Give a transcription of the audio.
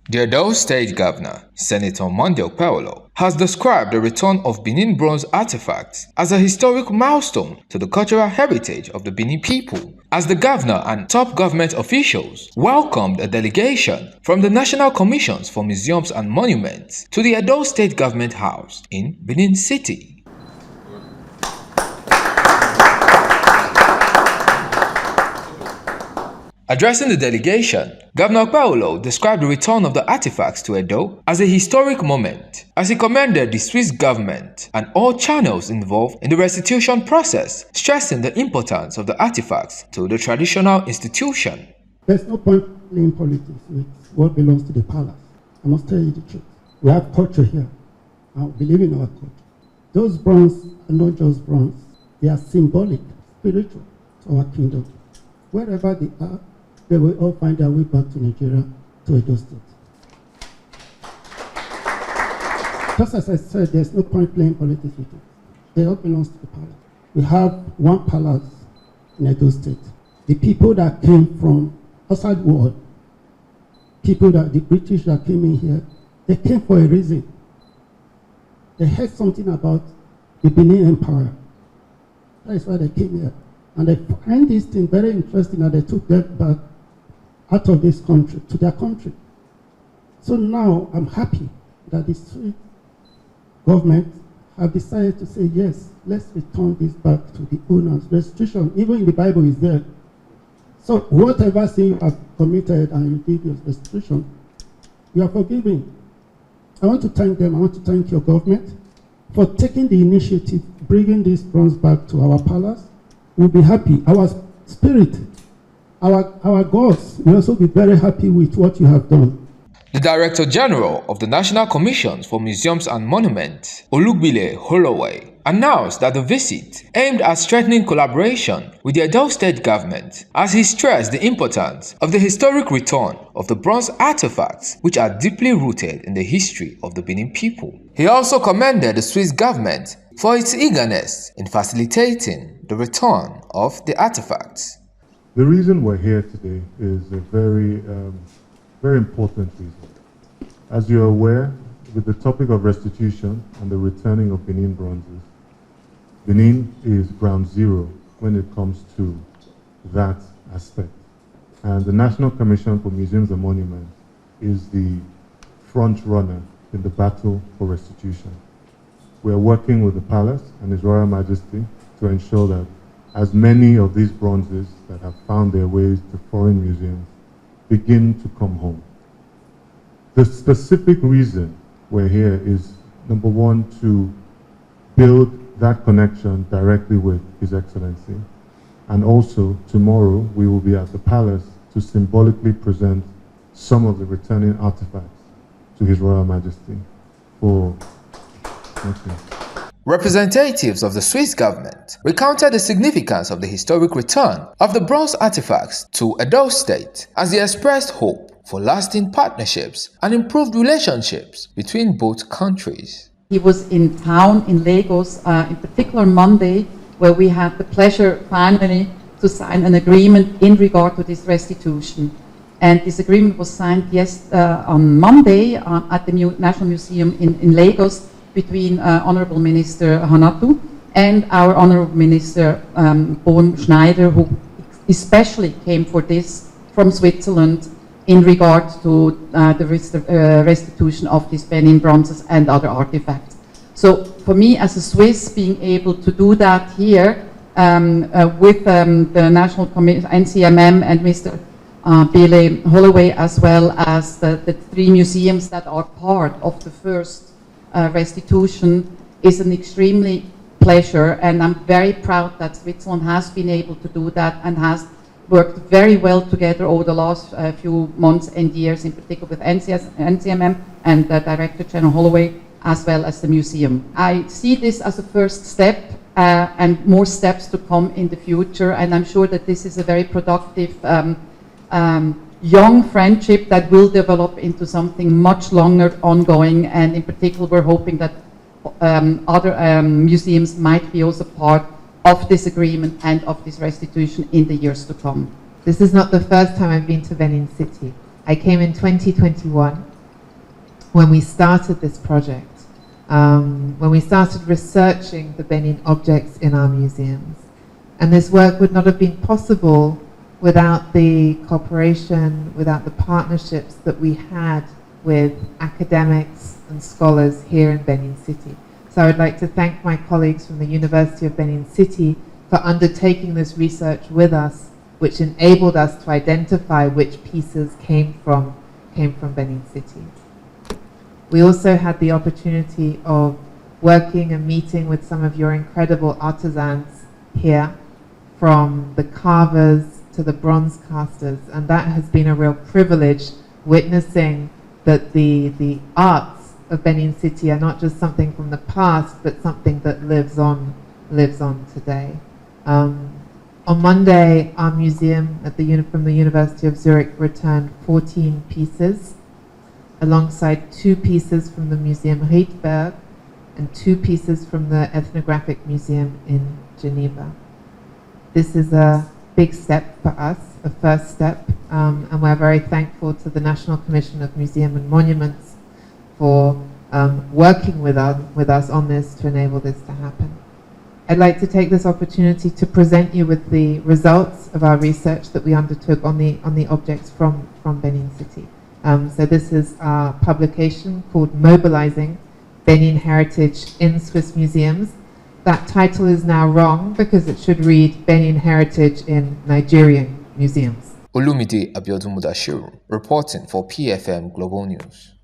The Edo State Governor, Senator Okpebholo, has described the return of Bini Bronze artifacts as a historic milestone to the cultural heritage of the Bini people, as the governor and top government officials welcomed a delegation from the National Commissions for Museums and Monuments to the Edo State Government House in Benin City. Addressing the delegation, Governor Okpebholo described the return of the artifacts to Edo as a historic moment, as he commended the Swiss government and all channels involved in the restitution process, stressing the importance of the artifacts to the traditional institution. There's no point playing politics with what belongs to the palace. I must tell you the truth. We have culture here. I believe in our culture. Those bronze are not just bronze. They are symbolic, spiritual to our kingdom. Wherever they are, they will all find their way back to Nigeria, to Edo State. Just as I said, there's no point playing politics with it. It all belongs to the palace. We have one palace in Edo State. The people that came from outside world, people that the British that came in here, they came for a reason. They heard something about the Benin Empire. That is why they came here. And they find this thing very interesting, and they took them back out of this country, to their country. So now I'm happy that the Swiss government have decided to say, yes, let's return this back to the owners. Restitution, even in the Bible, is there. So whatever sin you have committed and you did your restitution, you are forgiven. I want to thank them. I want to thank your government for taking the initiative, bringing this bronze back to our palace. We'll be happy. Our spirit, our gods will also be very happy with what you have done. The Director General of the National Commissions for Museums and Monuments, Okpebholo, announced that the visit aimed at strengthening collaboration with the Edo State government, as he stressed the importance of the historic return of the bronze artifacts, which are deeply rooted in the history of the Benin people. He also commended the Swiss government for its eagerness in facilitating the return of the artifacts. The reason we're here today is a very important reason. As you're aware, with the topic of restitution and the returning of Benin bronzes, Benin is ground zero when it comes to that aspect. And the National Commission for Museums and Monuments is the front runner in the battle for restitution. We are working with the Palace and His Royal Majesty to ensure that as many of these bronzes that have found their ways to foreign museums begin to come home. The specific reason we're here is, number one, to build that connection directly with His Excellency. And also, tomorrow, we will be at the Palace to symbolically present some of the returning artifacts to His Royal Majesty for... Thank you. Representatives of the Swiss government recounted the significance of the historic return of the bronze artifacts to Edo State, as they expressed hope for lasting partnerships and improved relationships between both countries. He was in town in Lagos, in particular Monday, where we had the pleasure finally to sign an agreement in regard to this restitution. And this agreement was signed on Monday at the National Museum in Lagos, between Honorable Minister Hanatu and our Honorable Minister Bohn Schneider, who especially came for this from Switzerland in regard to the restitution of these Benin bronzes and other artifacts. So for me as a Swiss, being able to do that here with the National Commission, NCMM and Mr. Bini Holloway, as well as the three museums that are part of the first restitution, is an extremely pleasure, and I'm very proud that Switzerland has been able to do that and has worked very well together over the last few months and years, in particular with NCMM and Director General Holloway, as well as the museum. I see this as a first step and more steps to come in the future, and I'm sure that this is a very productive young friendship that will develop into something much longer ongoing, and in particular we're hoping that other museums might be also part of this agreement and of this restitution in the years to come. This is not the first time I've been to Benin City. I came in 2021 when we started this project, when we started researching the Benin objects in our museums. And this work would not have been possible without the cooperation, without the partnerships that we had with academics and scholars here in Benin City. So I would like to thank my colleagues from the University of Benin City for undertaking this research with us, which enabled us to identify which pieces came from Benin City. We also had the opportunity of working and meeting with some of your incredible artisans here, from the carvers to the bronze casters, and that has been a real privilege, witnessing that the arts of Benin City are not just something from the past, but something that lives on today. On Monday, our museum from the University of Zurich returned 14 pieces, alongside 2 pieces from the Museum Riedberg and 2 pieces from the Ethnographic Museum in Geneva. This is a big step for us, a first step, and we're very thankful to the National Commission of Museum and Monuments for working with us on this to enable this to happen. I'd like to take this opportunity to present you with the results of our research that we undertook on the objects from Benin City. So this is our publication called Mobilizing Benin Heritage in Swiss Museums. That title is now wrong because it should read Benin Heritage in Nigerian Museums. Olumide Abiodun Mudashiru, reporting for PFM Global News.